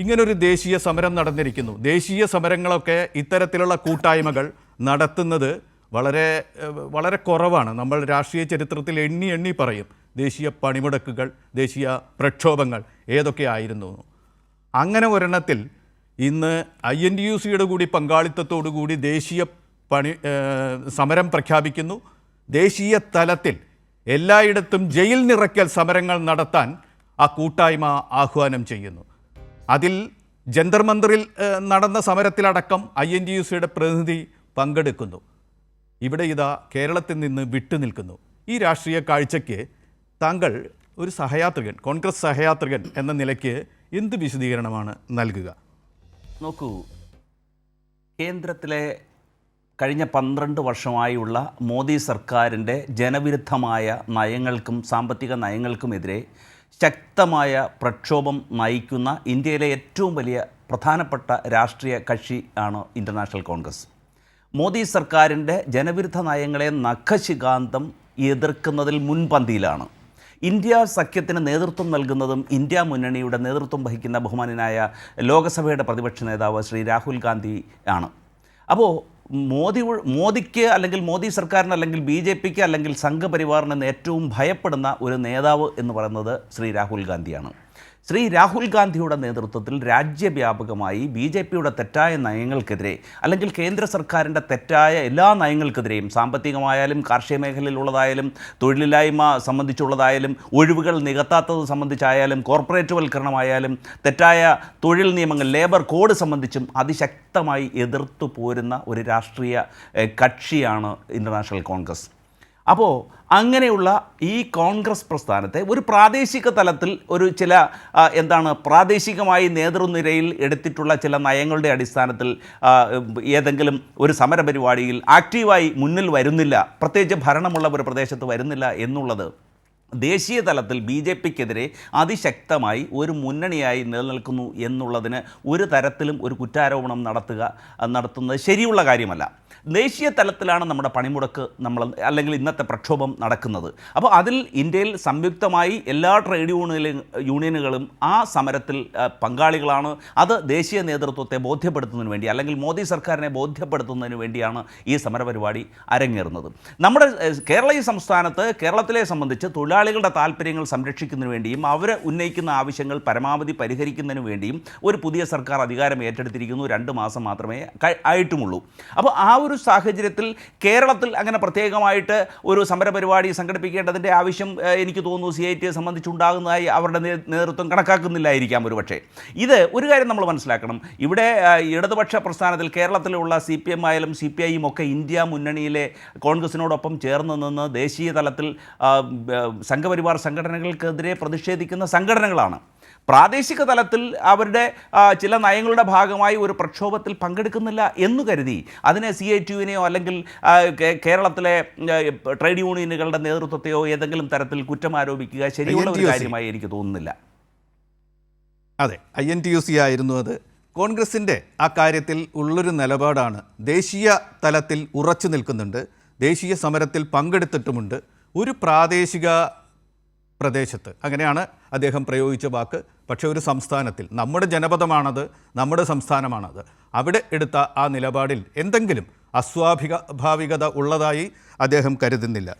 ഇങ്ങനൊരു ദേശീയ സമരം നടന്നിരിക്കുന്നു. ദേശീയ സമരങ്ങളൊക്കെ ഇത്തരത്തിലുള്ള കൂട്ടായ്മകൾ നടത്തുന്നത് വളരെ വളരെ കുറവാണ്. നമ്മൾ രാഷ്ട്രീയ ചരിത്രത്തിൽ എണ്ണി പറയും ദേശീയ പണിമുടക്കുകൾ, ദേശീയ പ്രക്ഷോഭങ്ങൾ ഏതൊക്കെയായിരുന്നു. അങ്ങനെ ഒരെണ്ണത്തിൽ ഇന്ന് INTUC-യുടെ കൂടി പങ്കാളിത്തത്തോടു കൂടി ദേശീയ സമരം പ്രഖ്യാപിക്കുന്നു. ദേശീയ തലത്തിൽ എല്ലായിടത്തും ജയിൽ നിറയ്ക്കൽ സമരങ്ങൾ നടത്താൻ ആ കൂട്ടായ്മ ആഹ്വാനം ചെയ്യുന്നു. അതിൽ ജന്തർ മന്ദിറിൽ നടന്ന സമരത്തിലടക്കം INTUC-യുടെ പ്രതിനിധി പങ്കെടുക്കുന്നു. ഇവിടെ ഇതാ കേരളത്തിൽ നിന്ന് വിട്ടുനിൽക്കുന്നു. ഈ രാഷ്ട്രീയ കാഴ്ചയ്ക്ക് താങ്കൾ ഒരു സഹയാത്രികൻ, കോൺഗ്രസ് സഹയാത്രികൻ എന്ന നിലയ്ക്ക് എന്ത് വിശദീകരണമാണ് നൽകുക? നോക്കൂ, കേന്ദ്രത്തിലെ കഴിഞ്ഞ 12 വർഷമായുള്ള മോദി സർക്കാരിൻ്റെ ജനവിരുദ്ധമായ നയങ്ങൾക്കും സാമ്പത്തിക നയങ്ങൾക്കുമെതിരെ ശക്തമായ പ്രക്ഷോഭം നയിക്കുന്ന ഇന്ത്യയിലെ ഏറ്റവും വലിയ പ്രധാനപ്പെട്ട രാഷ്ട്രീയ കക്ഷി ആണ് ഇന്റർനാഷണൽ കോൺഗ്രസ്. മോദി സർക്കാരിൻ്റെ ജനവിരുദ്ധ നയങ്ങളെ നഖശികാന്തം എതിർക്കുന്നതിൽ മുൻപന്തിയിലാണ്. ഇന്ത്യ സഖ്യത്തിന് നേതൃത്വം നൽകുന്നതും ഇന്ത്യ മുന്നണിയുടെ നേതൃത്വം വഹിക്കുന്ന ബഹുമാന്യനായ ലോകസഭയുടെ പ്രതിപക്ഷ നേതാവ് ശ്രീ രാഹുൽ ഗാന്ധി ആണ്. അപ്പോൾ മോദിക്ക് അല്ലെങ്കിൽ മോദി സർക്കാരിന് അല്ലെങ്കിൽ BJPക്ക് അല്ലെങ്കിൽ സംഘപരിവാറിന് ഏറ്റവും ഭയപ്പെടുന്ന ഒരു നേതാവ് എന്ന് പറയുന്നത് ശ്രീ രാഹുൽ ഗാന്ധിയാണ്. ശ്രീ രാഹുൽ ഗാന്ധിയുടെ നേതൃത്വത്തിൽ രാജ്യവ്യാപകമായി BJPയുടെ തെറ്റായ നയങ്ങൾക്കെതിരെ അല്ലെങ്കിൽ കേന്ദ്ര സർക്കാരിൻ്റെ തെറ്റായ എല്ലാ നയങ്ങൾക്കെതിരെയും, സാമ്പത്തികമായാലും കാർഷിക മേഖലയിലുള്ളതായാലും തൊഴിലില്ലായ്മ സംബന്ധിച്ചുള്ളതായാലും ഒഴിവുകൾ നികത്താത്തത് സംബന്ധിച്ചായാലും കോർപ്പറേറ്റുവൽക്കരണമായാലും തെറ്റായ തൊഴിൽ നിയമങ്ങൾ ലേബർ കോഡ് സംബന്ധിച്ചും അതിശക്തമായി എതിർത്തു പോരുന്ന ഒരു രാഷ്ട്രീയ കക്ഷിയാണ് ഇന്റർനാഷണൽ കോൺഗ്രസ്. അപ്പോൾ അങ്ങനെയുള്ള ഈ കോൺഗ്രസ് പ്രസ്ഥാനത്തെ ഒരു പ്രാദേശിക തലത്തിൽ ഒരു ചില പ്രാദേശികമായി നേതൃനിരയിൽ എടുത്തിട്ടുള്ള ചില നയങ്ങളുടെ അടിസ്ഥാനത്തിൽ ഏതെങ്കിലും ഒരു സമരപരിപാടിയിൽ ആക്റ്റീവായി മുന്നിൽ വരുന്നില്ല, പ്രത്യേകിച്ച് ഭരണമുള്ള ഒരു പ്രദേശത്ത് വരുന്നില്ല എന്നുള്ളത് ദേശീയ തലത്തിൽ BJPക്കെതിരെ അതിശക്തമായി ഒരു മുന്നണിയായി നിലനിൽക്കുന്നു എന്നുള്ളതിന് ഒരു തരത്തിലും ഒരു കുറ്റാരോപണം നടത്തുന്നത് ശരിയുള്ള കാര്യമല്ല. ദേശീയ തലത്തിലാണ് നമ്മുടെ പണിമുടക്ക് അല്ലെങ്കിൽ ഇന്നത്തെ പ്രക്ഷോഭം നടക്കുന്നത്. അപ്പോൾ അതിൽ ഇന്ത്യയിൽ സംയുക്തമായി എല്ലാ ട്രേഡ് യൂണിയനുകളും ആ സമരത്തിൽ പങ്കാളികളാണ്. അത് ദേശീയ നേതൃത്വത്തെ ബോധ്യപ്പെടുത്തുന്നതിന് വേണ്ടി അല്ലെങ്കിൽ മോദി സർക്കാരിനെ ബോധ്യപ്പെടുത്തുന്നതിന് വേണ്ടിയാണ് ഈ സമരപരിപാടി അരങ്ങേറുന്നത്. നമ്മുടെ ഈ സംസ്ഥാനത്ത് കേരളത്തിലെ സംബന്ധിച്ച് തൊഴിലാളികളുടെ താല്പര്യങ്ങൾ സംരക്ഷിക്കുന്നതിന് വേണ്ടിയും അവർ ഉന്നയിക്കുന്ന ആവശ്യങ്ങൾ പരമാവധി പരിഹരിക്കുന്നതിന് വേണ്ടിയും ഒരു പുതിയ സർക്കാർ അധികാരം ഏറ്റെടുത്തിരിക്കുന്നു. 2 മാസം മാത്രമേ ആയിട്ടുമുള്ളൂ. അപ്പോൾ ആ ഒരു സാഹചര്യത്തിൽ കേരളത്തിൽ അങ്ങനെ പ്രത്യേകമായിട്ട് ഒരു സമരപരിപാടി സംഘടിപ്പിക്കേണ്ടതിൻ്റെ ആവശ്യം എനിക്ക് തോന്നുന്നു CITയെ സംബന്ധിച്ചുണ്ടാകുന്നതായി അവരുടെ നേതൃത്വം കണക്കാക്കുന്നില്ലായിരിക്കാം ഒരുപക്ഷെ. ഇത് ഒരു കാര്യം നമ്മൾ മനസ്സിലാക്കണം. ഇവിടെ ഇടതുപക്ഷ പ്രസ്ഥാനത്തിൽ കേരളത്തിലുള്ള CPM ആയാലും CPIയും ഒക്കെ ഇന്ത്യ മുന്നണിയിലെ കോൺഗ്രസിനോടൊപ്പം ചേർന്ന് നിന്ന് ദേശീയ തലത്തിൽ സംഘപരിവാർ സംഘടനകൾക്കെതിരെ പ്രതിഷേധിക്കുന്ന സംഘടനകളാണ്. പ്രാദേശിക തലത്തിൽ അവരുടെ ചില നയങ്ങളുടെ ഭാഗമായി ഒരു പ്രക്ഷോഭത്തിൽ പങ്കെടുക്കുന്നില്ല എന്നു കരുതി അതിനെ CITUവിനെയോ അല്ലെങ്കിൽ കേരളത്തിലെ ട്രേഡ് യൂണിയനുകളുടെ നേതൃത്വത്തെയോ ഏതെങ്കിലും തരത്തിൽ കുറ്റം ആരോപിക്കുക ശരിയുള്ള ഒരു കാര്യമായി എനിക്ക് തോന്നുന്നില്ല. അതെ, INTUC ആയിരുന്നു അത്. കോൺഗ്രസിൻ്റെ ആ കാര്യത്തിൽ ഉള്ളൊരു നിലപാടാണ്. ദേശീയ തലത്തിൽ ഉറച്ചു നിൽക്കുന്നുണ്ട്, ദേശീയ സമരത്തിൽ പങ്കെടുത്തിട്ടുമുണ്ട്. ഒരു പ്രാദേശിക പ്രദേശത്ത്, അങ്ങനെയാണ് അദ്ദേഹം പ്രയോഗിച്ച വാക്ക്, പക്ഷേ ഒരു സംസ്ഥാനത്തിൽ, നമ്മുടെ ജനപദമാണത്, നമ്മുടെ സംസ്ഥാനമാണത്, അവിടെ എടുത്ത ആ നിലപാടിൽ എന്തെങ്കിലും അസ്വാഭാവികത ഉള്ളതായി അദ്ദേഹം കരുതുന്നില്ല.